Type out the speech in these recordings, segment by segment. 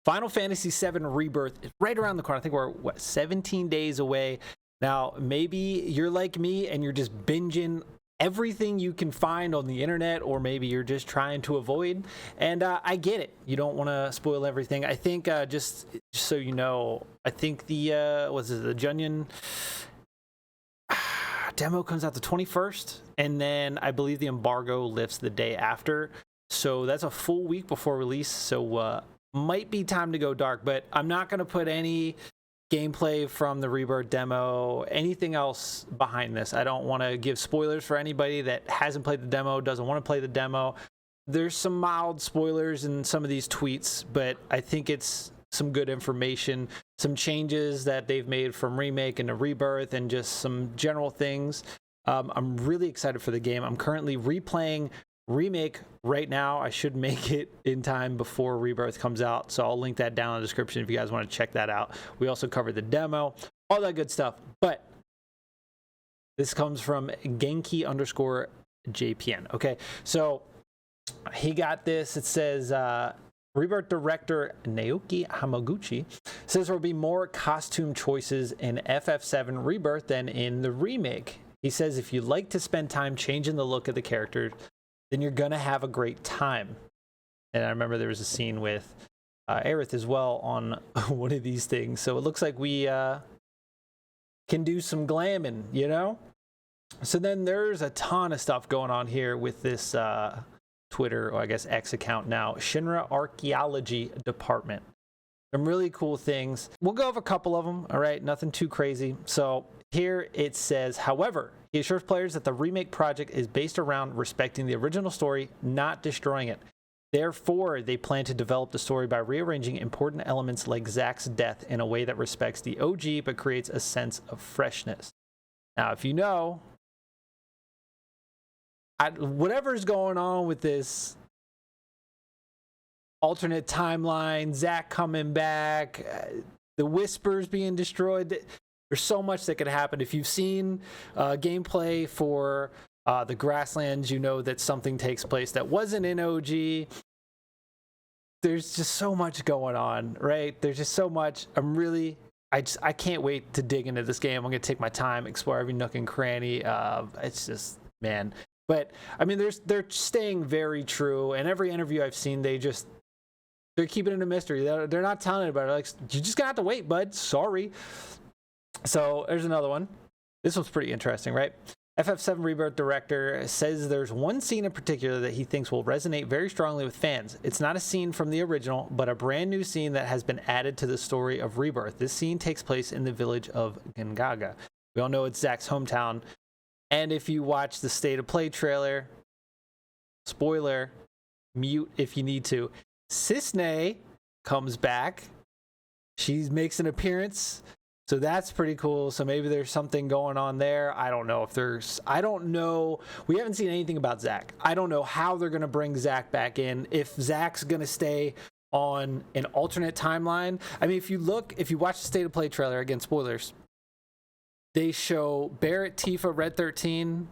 Final Fantasy VII Rebirth is right around the corner. I think we're 17 days away. Now, maybe you're like me and you're just binging everything you can find on the internet, or maybe you're just trying to avoid. And I get it. You don't want to spoil everything. I think just so you know, I think the Junion demo comes out the 21st, and then I believe the embargo lifts the day after. So that's a full week before release. So might be time to go dark, but I'm not going to put any gameplay from the Rebirth demo, anything else behind this. I don't want to give spoilers for anybody that hasn't played the demo, doesn't want to play the demo. There's some mild spoilers in some of these tweets, but I think it's some good information, some changes that they've made from Remake into Rebirth, and just some general things. I'm really excited for the game. I'm currently replaying Remake right now. I should make it in time before Rebirth comes out, so I'll link that down in the description if you guys want to check that out. We also covered the demo, all that good stuff. But this comes from Genki_JPN. Okay, so he got this. It says Rebirth director Naoki Hamaguchi says there will be more costume choices in FF7 Rebirth than in the remake. He says if you like to spend time changing the look of the character, then you're going to have a great time. And I remember there was a scene with Aerith as well on one of these things. So it looks like we can do some glamming, you know? So then there's a ton of stuff going on here with this Twitter, or I guess X account now, Shinra Archaeology Department. Some really cool things. We'll go over a couple of them, all right? Nothing too crazy. So here it says, however, he assures players that the remake project is based around respecting the original story, not destroying it. Therefore, they plan to develop the story by rearranging important elements like Zack's death in a way that respects the OG but creates a sense of freshness. Now, if you know, whatever's going on with this alternate timeline, Zack coming back, the whispers being destroyed, there's so much that could happen. If you've seen gameplay for the Grasslands, you know that something takes place that wasn't in OG. There's just so much going on, right? There's just so much. I can't wait to dig into this game. I'm going to take my time, explore every nook and cranny. It's just, man. But, I mean, they're staying very true. And every interview I've seen, they're keeping it a mystery. They're not telling anybody. Like, you just got to wait, bud. Sorry. So there's another one. This one's pretty interesting, right? FF7 Rebirth director says there's one scene in particular that he thinks will resonate very strongly with fans. It's not a scene from the original, but a brand new scene that has been added to the story of Rebirth. This scene takes place in the village of Gingaga. We all know it's Zack's hometown. And if you watch the State of Play trailer, spoiler, mute if you need to, Cissnei comes back. She makes an appearance. So that's pretty cool. So maybe there's something going on there. I don't know. We haven't seen anything about Zack. I don't know how they're going to bring Zack back in. If Zack's going to stay on an alternate timeline. I mean, if you watch the State of Play trailer, again, spoilers, they show Barrett, Tifa, Red 13,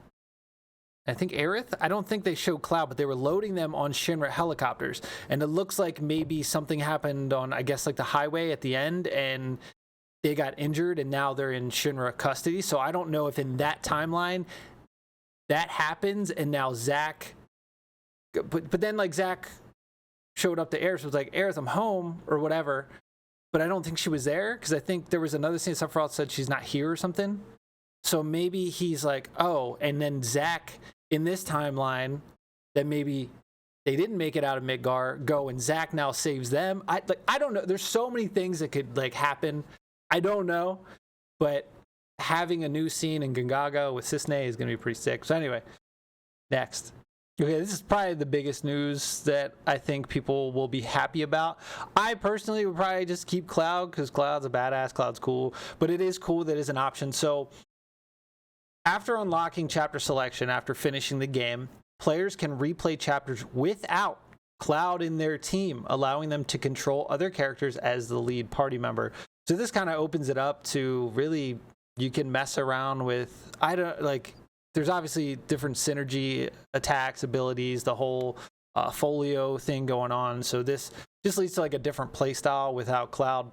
I think Aerith. I don't think they show Cloud, but they were loading them on Shinra helicopters. And it looks like maybe something happened on, I guess, like the highway at the end, and they got injured, and now they're in Shinra custody. So I don't know if in that timeline that happens, and now Zack... But then, like, Zack showed up to Aerith, so it was like, Aerith, I'm home, or whatever. But I don't think she was there, because I think there was another scene Sephiroth said she's not here or something. So maybe he's like, oh, and then Zack, in this timeline, that maybe they didn't make it out of Midgar, go, and Zack now saves them. I don't know. There's so many things that could, like, happen. I don't know, but having a new scene in Gingaga with Cissnei is going to be pretty sick. So anyway, next. Okay, this is probably the biggest news that I think people will be happy about. I personally would probably just keep Cloud, because Cloud's a badass, Cloud's cool, but it is cool that it's an option. So after unlocking chapter selection, after finishing the game, players can replay chapters without Cloud in their team, allowing them to control other characters as the lead party member. So this kind of opens it up to really, you can mess around with, there's obviously different synergy attacks, abilities, the whole folio thing going on. So this just leads to like a different play style without Cloud.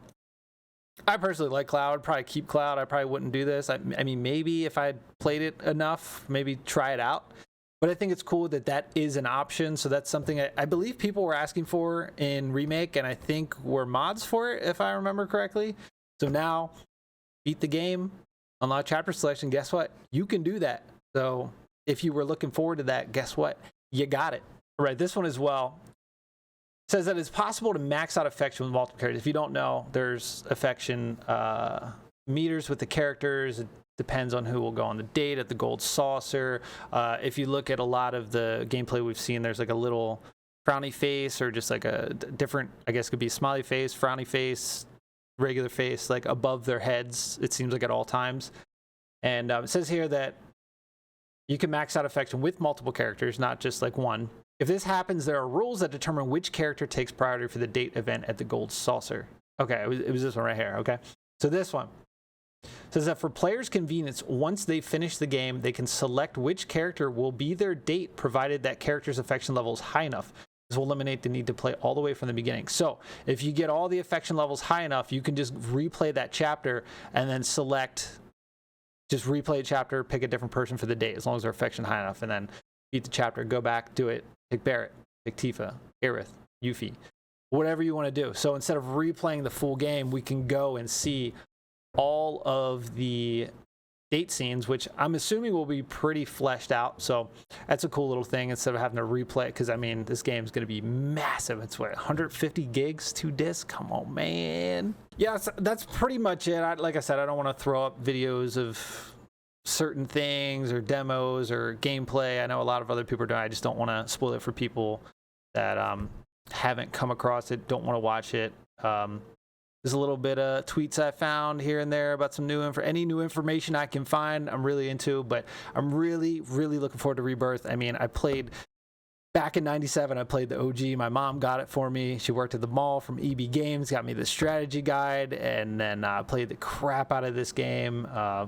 I personally like Cloud. I'd probably keep Cloud. I probably wouldn't do this. I mean, maybe if I played it enough, maybe try it out. But I think it's cool that that is an option. So that's something I believe people were asking for in Remake, and I think were mods for it, if I remember correctly. So now, beat the game, unlock chapter selection. Guess what? You can do that. So if you were looking forward to that, guess what? You got it. All right, this one as well. Says that it's possible to max out affection with multiple characters. If you don't know, there's affection meters with the characters. It depends on who will go on the date at the gold saucer. If you look at a lot of the gameplay we've seen, there's like a little frowny face, or just like a different, I guess it could be a smiley face, frowny face, regular face, like above their heads, it seems like at all times. And it says here that you can max out affection with multiple characters, not just like one. If this happens, there are rules that determine which character takes priority for the date event at the gold saucer. Okay, it was this one right here, okay? So this one says that for players' convenience, once they finish the game, they can select which character will be their date, provided that character's affection level is high enough. This will eliminate the need to play all the way from the beginning. So if you get all the affection levels high enough, you can just replay that chapter and then select, just replay a chapter, pick a different person for the date, as long as their affection high enough, and then beat the chapter, go back, do it, pick Barrett, pick Tifa, Aerith, Yuffie, whatever you want to do. So instead of replaying the full game, we can go and see all of the date scenes, which I'm assuming will be pretty fleshed out. So that's a cool little thing instead of having to replay it, because I mean, this game is going to be massive. It's what, 150 gigs, 2 discs? Come on, man. Yeah, that's pretty much it. Like I said, I don't want to throw up videos of certain things or demos or gameplay. I know a lot of other people are doing it. I just don't want to spoil it for people that haven't come across it, don't want to watch it. There's a little bit of tweets I found here and there about some any new information I can find, I'm really into. But I'm really, really looking forward to Rebirth. I mean, I played back in '97. I played the OG. My mom got it for me. She worked at the mall from EB Games, got me the strategy guide, and then played the crap out of this game.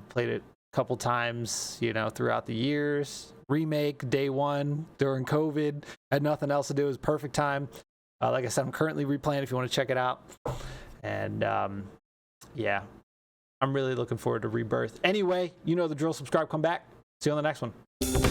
Played it a couple times, throughout the years. Remake day one during COVID. Had nothing else to do. It was perfect time. Like I said, I'm currently replaying if you want to check it out. And yeah, I'm really looking forward to Rebirth. Anyway, you know the drill. Subscribe, come back. See you on the next one.